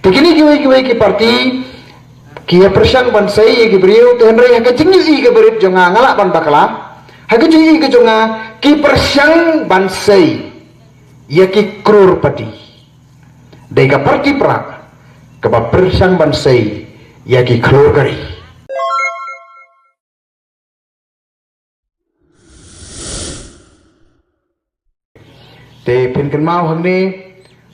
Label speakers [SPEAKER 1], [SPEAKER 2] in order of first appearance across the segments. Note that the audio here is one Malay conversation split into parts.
[SPEAKER 1] Tekini kiwai ki parti kia persang bansai ki beriu tenre haga jingi ki berit jonga ngala ban bakla haga jingi ki jonga ki persang bansai ya ki krur pati deka parti pra ke persang bansai ya ki krur kari te pinkan mau hangni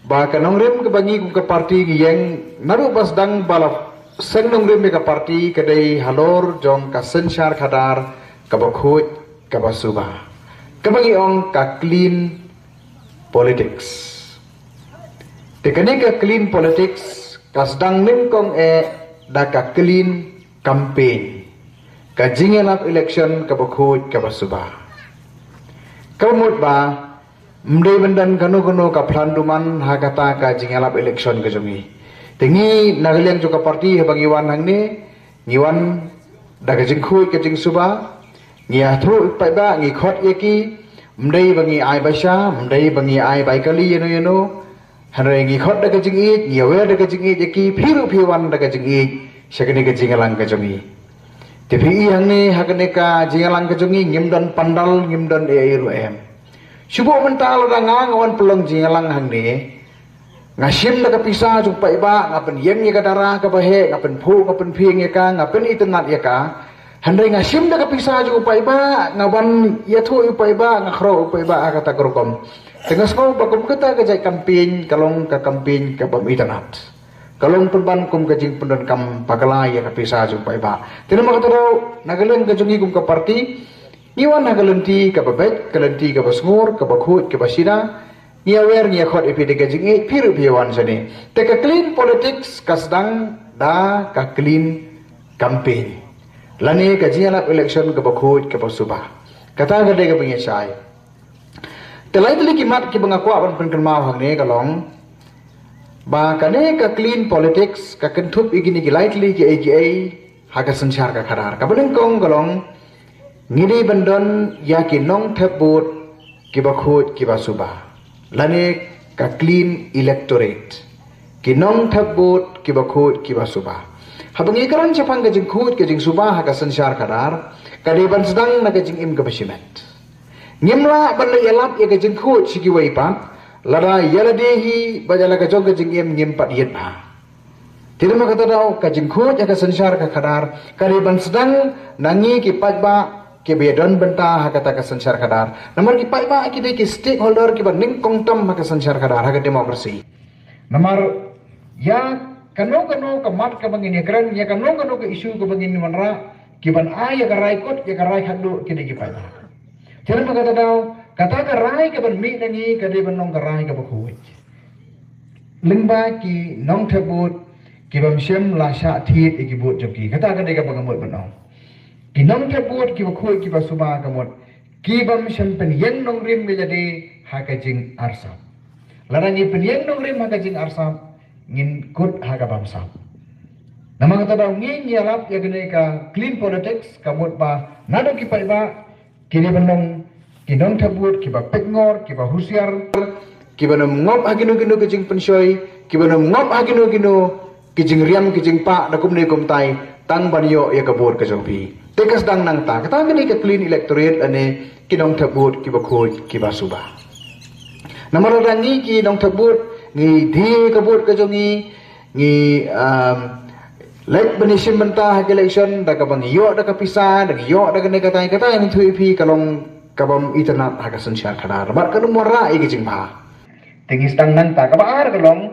[SPEAKER 1] ba kanong rim ke bangi ke parti yang naru bas dang balap seng nong rim ke parti kedai halor jong ka sensyar khadar ka bakhut ka basuba ka bangi ong ka clean politics te kane ka clean politics ka sedang nim kong da ka clean campaign ka jingelap election ka bakhut ka basuba ka mut ba mdei bendan kanu ka planduman hakata ka jingalap election ka jongi tingi nagalian juga parti habang iwan hangni ngiwan daga jingkhui ka jing suba ngia thru pai ba ngi khot yeki mdei bangi ai baisha mdei bangi ai baikali yeno hanre ngi khot daga jing i ngiawe daga jing i yeki phiru phiwan daga jing i shakani ka jingalang ka jongi tipi hangni hakane ka jingalang ka jongi ngimdan pandal ngimdan eiru em Subuh mental ada ngawan pelong jingalang hangni ngasim na kapisa jumpa iba ngapen yem ya kadara ka bahe ngapen phu ngapen phing ya ka ngapen itnat ya ka handai ngasim na kapisa jumpa iba ngawan ya thu iba iba ngakhro iba iba kata kerukom tengas ko bakum kita ka jai campaign kalong ka campaign ka bam itnat kalong penban kum ka jing pendon kam pagala ya kapisa jumpa iba tinama kata nagaleng ka jungi kum ka parti Iwan nagalenti ka babet, kalenti ka basngur, ka bakhut, ka basina, niawer niya khot ipi dega jingi, piru piyawan sani. Teka clean politics kasdang da ka clean campaign. Lani ka jingalap election ka bakhut, ka basubah. Kata ka dega pengesay. Telai tali kimat ki bangakwa ban penkenmaw hangne kalong, ba kane ka clean politics, ka kentup igini ki lightly ki AGA, haka sensyar ka karar. Ka benengkong kalong, ngidi bandon ya ki nong thebut ki bakhut ki basuba lane ka clean electorate ki nong thebut ki bakhut ki basuba habang ikaran chapang ka jing khut ka jing suba ha ka sansyar kadar ka de ban sedang na ka jing im ka basimet ngimla ban la yalap ya ka jing khut sigi wai pa lada yaladehi bajala ka jong ka jing im ngim pat yet pa tirma kata daw ka jing khut ya ka sansyar ka kadar ka de ban sedang nangi ki patba ke bedon benta hakata ka sansyar kadar namar ki pai ba ki de ki stakeholder ki ban ning kongtam ka sansyar kadar ha demokrasi namar ya kano ka mat ka bangin kran ya kano ka isu ka bangin manra ki ban ya ka raikot ya ka rai hadu ki de ki pai ba jangan kata daw kata ka rai ka ban mi nangi ka de ban nong ka rai ka bakhuit lingba ki nong thebut ki bam shem la sha thit ki bot joki kata ka de ka bangamot banong Kinong thebut ki bakhoi ki basuma kamot ki bam shem pen yen nong rim menjadi hakajing arsam larangi pen yen nong rim hakajing arsam ngin kut haga bamsam nama kata daw ngin yalap ya gene ka clean politics kamot ba nado ki pai ba kini benong kinong thebut ki ba pekngor ki ba husiar ki ba ngop hagino gino kajing pensoi ki ba ngop hagino gino kijing riam kijing pa dakum ne kum tai tang banyo ya kabur ka jompi tekas dang nang ta kata ngani ka clean electorate ane kinong thebut ki bakhut ki basuba namar rangi ki nong thebut ngi di kabut ka jongi ngi lek benishim benta ha election da ka bang yo da ka pisa da yo da ka ne kata ni thui phi kalong kabam itana ha ka sansyar khadar bar ka numora i ki jing ba tingis dang nang ta ka bar kalong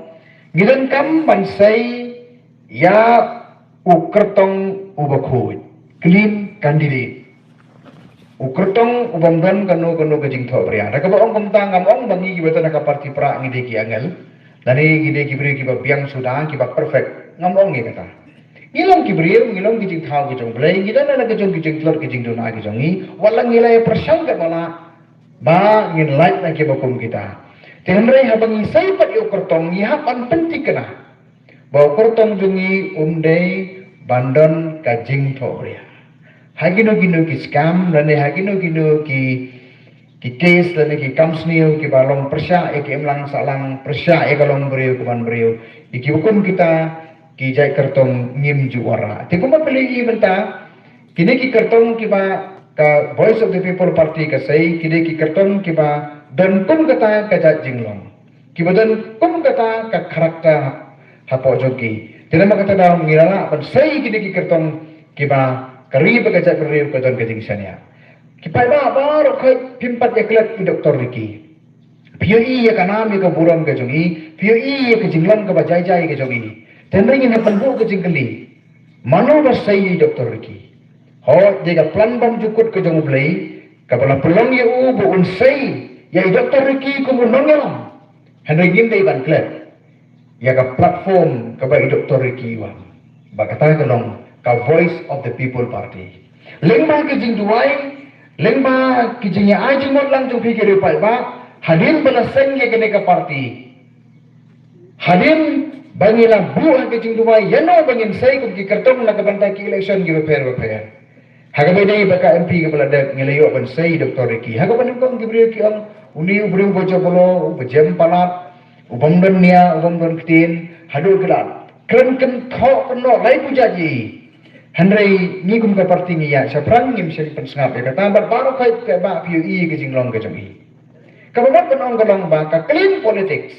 [SPEAKER 1] gilen kam bansai ya ukertong ubakhut clean candidate ukertong ubamdan kanu kajing tho bria da ka ong kumta ngam ong bangi ki betana ka parti pra ngi de ki angel dani gi de ki bri ki ba biang sudah ki ba perfect ngam ong ngi kata ngilong ki bri ngilong ki jing thau ki jong blai ngi dan na ka jong ki jing tlor ki jing dona ki jong ngi walang ngilai persang ka mala ba ngin light na ki ba kum kita tenre habang isai pat yo kertong ngi hapan penting kana ba kertong jungi umdei bandon kajing tho bria hagino gino ki scam dan hagino gino ki ki case dan ki kamsniu ki balong persya ki emlang salang persya kalong beriu kuman beriu ki hukum kita ki jai kertong ngim juara ti kuma peligi benta kini ki kertong ki ba ka Voice of the People Party ka sai kini ki kertong ki ba dan kum kata ka jat jinglong ki badan kum kata ka karakter hapo jogi tidak makata dalam ngilala ban sai kini ki kertong ki ba kari ba ka jat beriu ka don ka jingsania kipai baru kai pimpat ya kelak i doktor Riki. Pio i ya kanam ya buram ke jongi, pio i ya ke jinglam ke bajai jai ke jongi. Tendring ini penbu ke jingkeli. Mano basai doktor Riki. Ho jika plan bam jukut ke jongu belai, kapala pulang ya bu unsai ya i doktor Riki ku munong ya lam. Henry ngim dai ban kelak. Ya ka platform ke bai doktor Riki wan. Bakata kelong ka Voice of the People Party. Lengma ke jing duai lengma kijingnya aji mod lang jung pikir pai ba hadin bala sengge kene ka parti hadin bangila buah kijing dua yano bangin sai ku ki kertong na ka banta ki election gi repair haga bedai baka MP ke bala dak ngelayo ban sai Dr. Riki haga ban ko gi ki ang uni ubru bojo bolo bejem palat ubang dunia ubang don kitin hadu kelat kren ken tho kono lai pujaji Henry ni kum ka parti ni ya saprang ngim sen pensngap ya kata baru kai ke ba piu i ke jinglong ke jongi kababat penong golong ba ka clean politics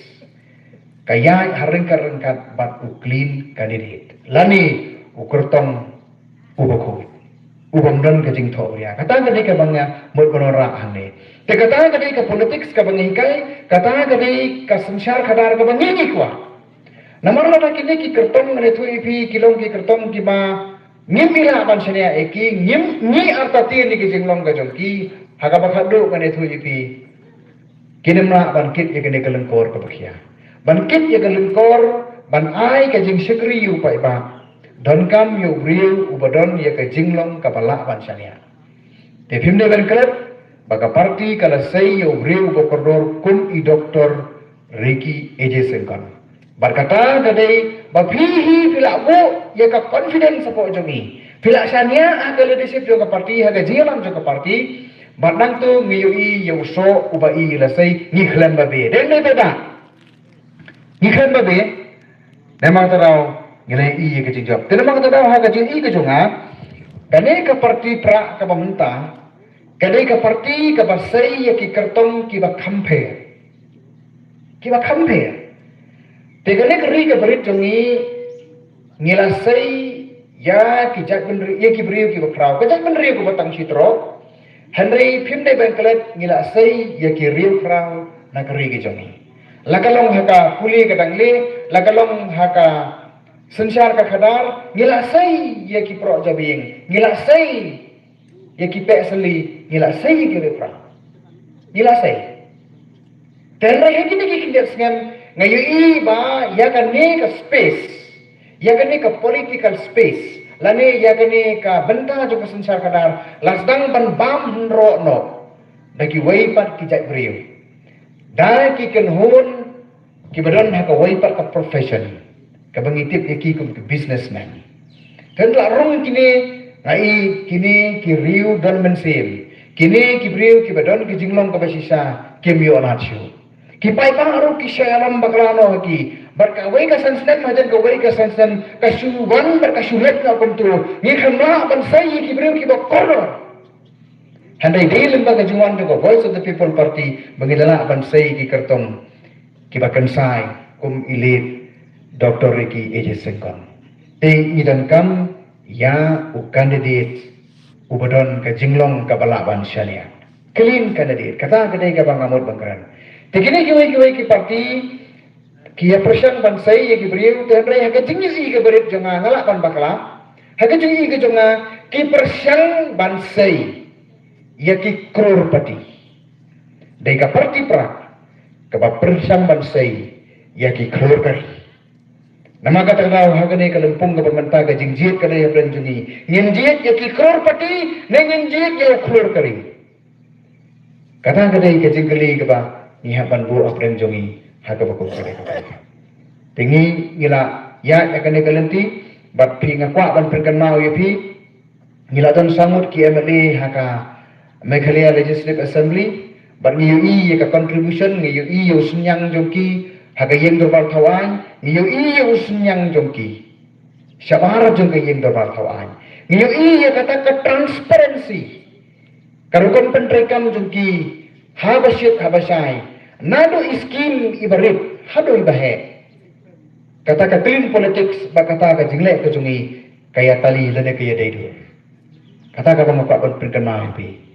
[SPEAKER 1] kaya harengkat bat u clean candidate lani ukurtong ubako ubang don ke jing tho ya kata ka ka bangya mod bonora ane te kata ka politics ka bangi kai kata ka sanchar khadar ka bangi ni kwa namar la kini ki kertong ne thu ipi kilong ki kertong ki ba ngimila ban senia eki ngim ni artati ni ki jinglong ga jongki haga bakhadu kane thu ipi kinemna ban kit ye kene kelengkor ka bakhia ban kit ye kelengkor ban ai ka jing sikri yu pai ba don kam yu riu ubadon ye ka jinglong ka bala ban senia te phimne ban kret baga parti kala sei yu riu go kordor kum i doktor Riki AJ Sengkan berkata tadi bapihi pila bu ya ka confidence sapo jongi pila sania aga leadership jo ka parti aga jilam jo ka parti badang tu ngiyui yo so ubai lasai ngikhlem babe den ne beda ngikhlem babe memang tarau ngilai i ke jinjok ten memang tarau ha ka jing i ke jonga kane ka parti pra ka pementa kane ka parti ka basai ya ki kertong ki ba compare tegane keri ke berit jongi ngilasai ya kijak benri ya ki beriu ki bakrau kijak benri ku batang sitro Henry phimde bengkelet ngilasai ya ki riu krau na keri ki jongi lakalong haka puli kadangli lakalong haka sensyar ka khadar ngilasai ya ki pro jabing ngilasai ya ki peseli ngilasai ki bakrau ngilasai tenra ya ki kindet sengan ngayu ba ya kane ka space ya kane ka political space lane ya kane ka benta jo ka sansar kadar lasdang ban bam ro no daki wai pat ki jai brio da ki kan hon ki badan ha ka wai pat ka profession ka bangitip ya ki kum businessman kan la rong kini ngai kini ki riu dan mensem kini ki brio ki badan ki jinglong ka basisa kemio anachu kipai paru kisyalam baklano ki berkawai ka sansan majan kawai ka sansan kasuwan berkasulet na kumtu ni khamla ban sai ki breu ki bakor handai dei lembaga juan ko Voice of the People Party bangidala ban sai ki kertong ki bakan sai kum ilit Dr. Riki AJ Sengkan te idan kam ya u candidate ubadon ka jinglong ka balaban syariah clean candidate kata kedai ka bangamot bangkaran tekini kiwai ki parti kia persian bansai ya ki beriu tenrai haga jingisi ke berit jonga ngalak ban bakla haga jingi ke jonga ki persian bansai ya ki crorepati dai ka parti pra ka ba persian bansai ya ki crorepati nama kata kau haga ne kalempung ke pementa ke jingjit ke dai plan jungi nginjit ya ki crorepati ne nginjit ya crorepati kata ke dai ke jinggeli ke ba ni hapan bu apren jongi haga bakul kare tingi ngila ya akane kalenti bat pi ngakwa ban perkenau ya pi ngila don samut ki MLA haka Meghalaya Legislative Assembly Bar ngiyo iya ka contribution ngiyo iya usunyang jongki haga yeng dorbal thawai ngiyo iya usunyang jongki. Syabara jongki yeng dorbal thawai. Ngiyo iya kata ka transparency. Karukon pentrekam jongki habasyut habasai. Nado iskim ibarit hado ibahe. Kata ka clean politics ba kata ka jingle ka jungi kaya tali lene kaya daidu. Kata ka bang pak penkenal pi.